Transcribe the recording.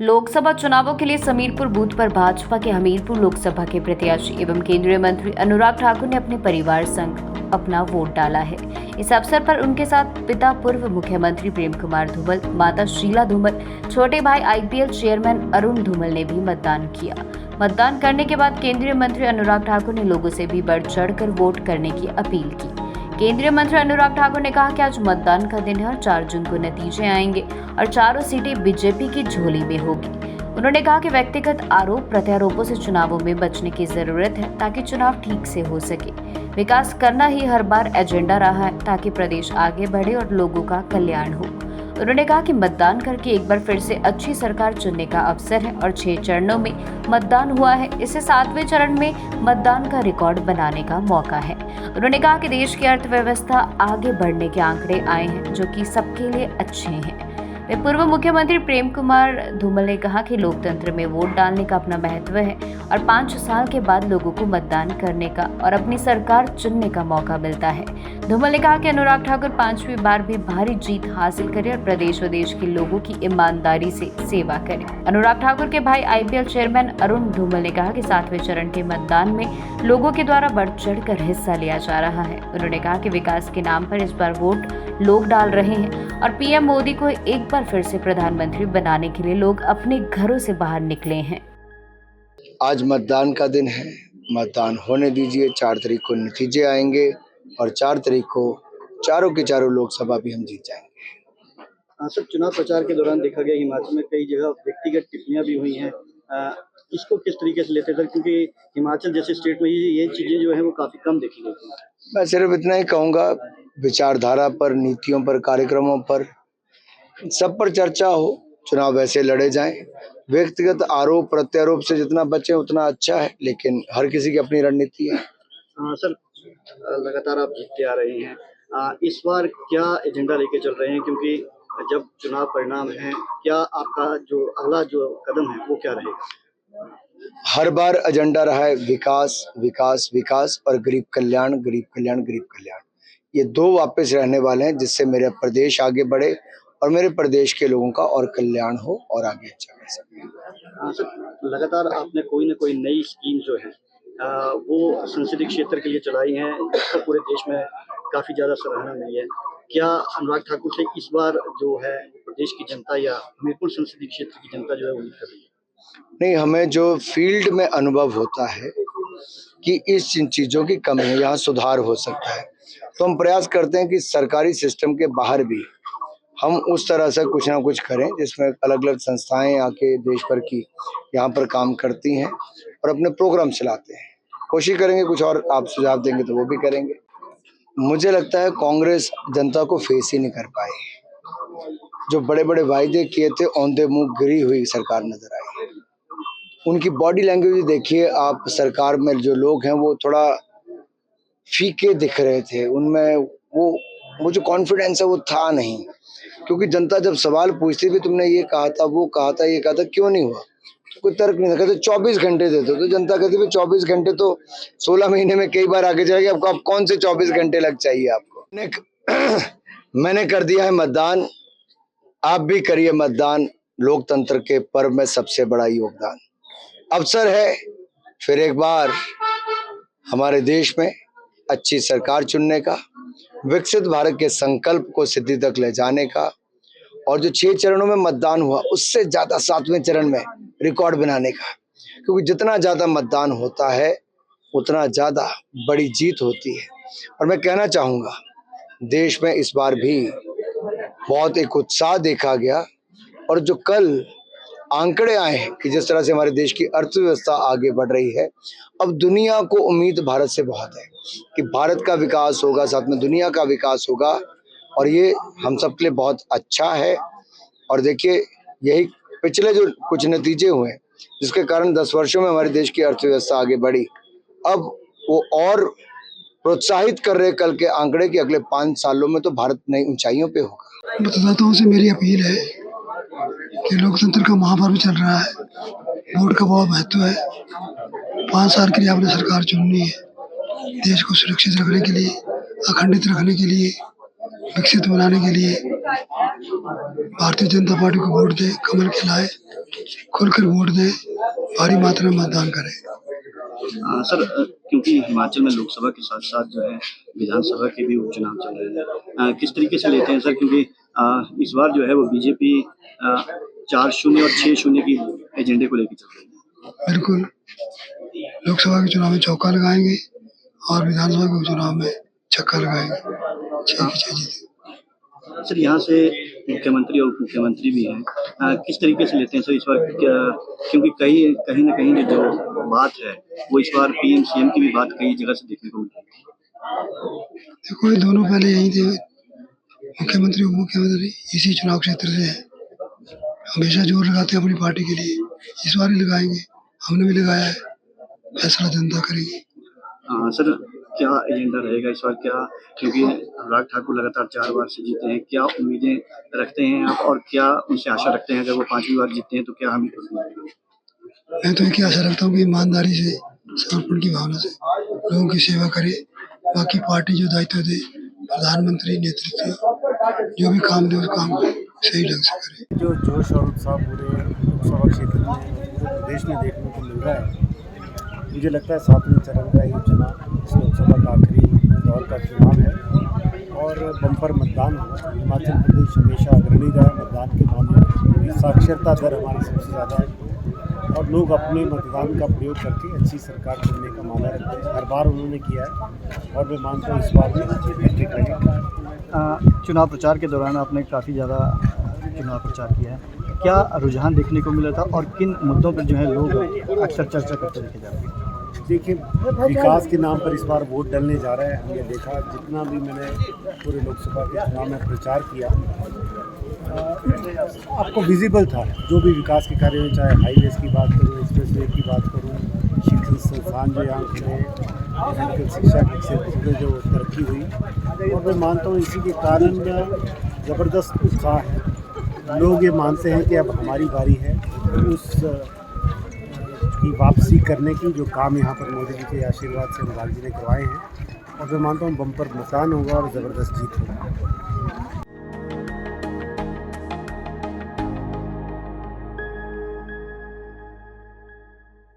लोकसभा चुनावों के लिए समीरपुर बूथ पर भाजपा के हमीरपुर लोकसभा के प्रत्याशी एवं केंद्रीय मंत्री अनुराग ठाकुर ने अपने परिवार संग अपना वोट डाला है। इस अवसर पर उनके साथ पिता पूर्व मुख्यमंत्री प्रेम कुमार धूमल, माता शीला धूमल, छोटे भाई आईपीएल चेयरमैन अरुण धूमल ने भी मतदान किया। मतदान करने के बाद केंद्रीय मंत्री अनुराग ठाकुर ने लोगों से भी बढ़ चढ़कर वोट करने की अपील की। केंद्रीय मंत्री अनुराग ठाकुर ने कहा कि आज मतदान का दिन है और 4 जून को नतीजे आएंगे और चारों सीटें बीजेपी की झोली में होगी। उन्होंने कहा कि व्यक्तिगत आरोप प्रत्यारोपों से चुनावों में बचने की जरूरत है ताकि चुनाव ठीक से हो सके। विकास करना ही हर बार एजेंडा रहा है ताकि प्रदेश आगे बढ़े और लोगों का कल्याण हो। उन्होंने कहा कि मतदान करके एक बार फिर से अच्छी सरकार चुनने का अवसर है और 6 चरणों में मतदान हुआ है। इससे 7वें चरण में मतदान का रिकॉर्ड बनाने का मौका है। उन्होंने कहा कि देश की अर्थव्यवस्था आगे बढ़ने के आंकड़े आए हैं जो कि सबके लिए अच्छे हैं। वे पूर्व मुख्यमंत्री प्रेम कुमार धूमल ने कहा कि लोकतंत्र में वोट डालने का अपना महत्व है और 5 साल के बाद लोगों को मतदान करने का और अपनी सरकार चुनने का मौका मिलता है। धूमल ने कहा कि अनुराग ठाकुर 5वीं बार भी भारी जीत हासिल करें और प्रदेश व देश के लोगों की ईमानदारी से सेवा करें। अनुराग ठाकुर के भाई आईपीएल चेयरमैन अरुण धूमल ने कहा कि 7वें चरण के मतदान में लोगों के द्वारा बढ़ चढ़कर हिस्सा लिया जा रहा है। उन्होंने कहा कि विकास के नाम पर इस बार वोट लोग डाल रहे हैं और पीएम मोदी को एक बार फिर से प्रधानमंत्री बनाने के लिए लोग अपने घरों से बाहर निकले हैं। आज मतदान का दिन है, मतदान होने दीजिए। 4 तारीख को नतीजे आएंगे और 4 तारीख को चारों के चारों लोकसभा भी हम जीत जाएंगे। सर, चुनाव प्रचार के दौरान देखा गया हिमाचल में कई जगह व्यक्तिगत टिप्पणियां भी हुई हैं। इसको किस तरीके से लेते थे, क्योंकि हिमाचल जैसे स्टेट में ये चीजें जो है वो काफी कम देखी गई थी। मैं सिर्फ इतना ही कहूँगा, विचारधारा पर, नीतियों पर, कार्यक्रमों पर, सब पर चर्चा हो। चुनाव वैसे लड़े जाएं। व्यक्तिगत आरोप प्रत्यारोप से जितना बचे उतना अच्छा है, लेकिन हर किसी की अपनी रणनीति है। सर, लगातार आप जीतते आ रहे हैं, इस बार क्या एजेंडा लेके चल रहे हैं, क्योंकि जब चुनाव परिणाम है, क्या आपका जो अगला जो कदम है वो क्या रहेगा? हर बार एजेंडा रहा है विकास विकास विकास और गरीब कल्याण गरीब कल्याण गरीब कल्याण। ये 2 वापस रहने वाले हैं, जिससे मेरा प्रदेश आगे बढ़े और मेरे प्रदेश के लोगों का और कल्याण हो और आगे अच्छा कर सके। सर, लगातार आपने कोई ना कोई नई स्कीम जो है वो संसदीय क्षेत्र के लिए चलाई है, जिसका पूरे देश में काफी ज्यादा सराहना मिली है। क्या अनुराग ठाकुर से इस बार जो है प्रदेश की जनता या हमीरपुर संसदीय क्षेत्र की जनता जो है उम्मीद कर रही है? नहीं, हमें जो फील्ड में अनुभव होता है कि इस चीज़ों की कमी है, यहाँ सुधार हो सकता है, तो हम प्रयास करते हैं कि सरकारी सिस्टम के बाहर भी हम उस तरह से कुछ ना कुछ करें जिसमें अलग अलग संस्थाएं आके देश भर की यहाँ पर काम करती हैं और अपने प्रोग्राम चलाते हैं। कोशिश करेंगे, कुछ और आप सुझाव देंगे तो वो भी करेंगे। मुझे लगता है कांग्रेस जनता को फेस ही नहीं कर पाई। जो बड़े बड़े वायदे किए थे, औंधे मुंह गिरी हुई सरकार नजर आई। उनकी बॉडी लैंग्वेज देखिए आप, सरकार में जो लोग हैं वो थोड़ा फीके दिख रहे थे, उनमें वो जो कॉन्फिडेंस है वो था नहीं। क्योंकि जनता जब सवाल पूछती थी, तुमने ये कहा था, वो कहा था, ये कहा था, क्यों नहीं हुआ, तो कोई तर्क नहीं था। कहते 24 घंटे देते, तो जनता कहती है 24 घंटे तो 16 महीने में कई बार आगे जाएगी, आपको आप कौन से 24 घंटे लग चाहिए आपको। मैंने कर दिया है मतदान, आप भी करिए मतदान। लोकतंत्र के पर्व में सबसे बड़ा योगदान। अवसर है फिर एक बार हमारे देश में अच्छी सरकार चुनने का, विकसित भारत के संकल्प को सिद्धि तक ले जाने का, और जो 6 चरणों में मतदान हुआ उससे ज्यादा 7वें चरण में रिकॉर्ड बनाने का। क्योंकि जितना ज्यादा मतदान होता है उतना ज्यादा बड़ी जीत होती है। और मैं कहना चाहूंगा, देश में इस बार भी बहुत एक उत्साह देखा गया, और जो कल आंकड़े आए हैं कि जिस तरह से हमारे देश की अर्थव्यवस्था आगे बढ़ रही है, अब दुनिया को उम्मीद भारत से बहुत है कि भारत का विकास होगा, साथ में दुनिया का विकास होगा, और ये हम सब के लिए बहुत अच्छा है। और देखिए, यही पिछले जो कुछ नतीजे हुए जिसके कारण 10 वर्षों में हमारे देश की अर्थव्यवस्था आगे बढ़ी, अब वो और प्रोत्साहित कर रहे कल के आंकड़े कि अगले 5 सालों में तो भारत नई ऊंचाइयों पे होगा। मतदाताओं से मेरी अपील है कि लोकतंत्र का महापर्व चल रहा है, वोट का बहुत महत्व है। 5 साल के लिए आपने सरकार चुननी है, देश को सुरक्षित रखने के लिए, अखंडित रखने के लिए, विकसित बनाने के लिए भारतीय जनता पार्टी को वोट दे, कमल खिलाए, खुलकर वोट दे, भारी मात्रा में मतदान करें। सर, क्योंकि हिमाचल में लोकसभा के साथ साथ जो है विधानसभा के भी उपचुनाव चल रहे हैं, किस तरीके से लेते हैं सर, क्योंकि इस बार जो है वो बीजेपी 4-0 और 6-0 की एजेंडे को लेकर चल रही है। बिल्कुल, लोकसभा के चुनाव में चौका लगाएंगे और विधानसभा के चुनाव में छक्का लगाएंगे, 6 की 6 जीतेंगे। सर, यहाँ से मुख्यमंत्री और उप मुख्यमंत्री भी हैं, किस तरीके से लेते हैं सर इस बार, क्योंकि कहीं ना कहीं जो बात है वो इस बार पीएम सीएम की भी बात कई जगह से देखने को मिल रही है। देखो, ये दोनों पहले यहीं थे, मुख्यमंत्री उप मुख्यमंत्री इसी चुनाव क्षेत्र से है, हमेशा जोर लगाते हैं अपनी पार्टी के लिए, इस बार ही लगाएंगे, हमने भी लगाया है, फैसला जनता करेगी। सर, क्या एजेंडा रहेगा इस बार, क्या, क्योंकि अनुराग ठाकुर लगातार 4 बार से जीते हैं, क्या उम्मीदें रखते हैं आप और क्या उनसे आशा रखते हैं, अगर वो 5वीं बार जीतते हैं तो क्या हम? मैं तो एक ही आशा रखता हूँ कि ईमानदारी से, समर्पण की भावना से लोगों की सेवा करे, बाकी पार्टी जो दायित्व दे, प्रधानमंत्री नेतृत्व जो भी काम दे उस काम को सही ढंग से करे। जो जोश और उत्साह पूरे लोकसभा क्षेत्र में, पूरे प्रदेश में देखने को मिल रहा है, मुझे लगता है 7वें चरण का ये चुनाव इस लोकसभा का आखिरी दौर का चुनाव है और बम्पर मतदान होगा। हिमाचल प्रदेश हमेशा अग्रणी रहा है मतदान के मामले में, साक्षरता दर हमारी सबसे ज़्यादा है और लोग अपने मतदान का प्रयोग करके अच्छी सरकार चुनने का माना रखते हैं। हर बार उन्होंने किया है और मैं मानता हूँ इस बार भी हैट्रिक लगेगा। चुनाव प्रचार के दौरान आपने काफ़ी ज़्यादा चुनाव प्रचार किया है, क्या रुझान देखने को मिला था और किन मुद्दों पर जो है लोग अक्सर चर्चा करते देखे जाते हैं? देखिए, विकास के नाम पर इस बार वोट डलने जा रहा है। हमने देखा, जितना भी मैंने पूरे लोकसभा के चुनाव में प्रचार किया, आपको विजिबल था जो भी विकास के कार्य में, चाहे हाईवेज की बात करूँ, एक्सप्रेसवे की बात करूँ, शिक्षण संस्थान जो यहाँ खुले, मेडिकल शिक्षा के क्षेत्र में जो तरक्की हुई, और मैं मानता हूँ इसी के कारण ज़बरदस्त उत्साह है। लोग ये मानते हैं कि अब हमारी बारी है उस की वापसी करने की, जो काम यहाँ पर मोदी जी के आशीर्वाद से अनुराग जी ने करवाए हैं, और मैं मानता हूँ बम्पर मतदान होगा और ज़बरदस्त जीत होगा।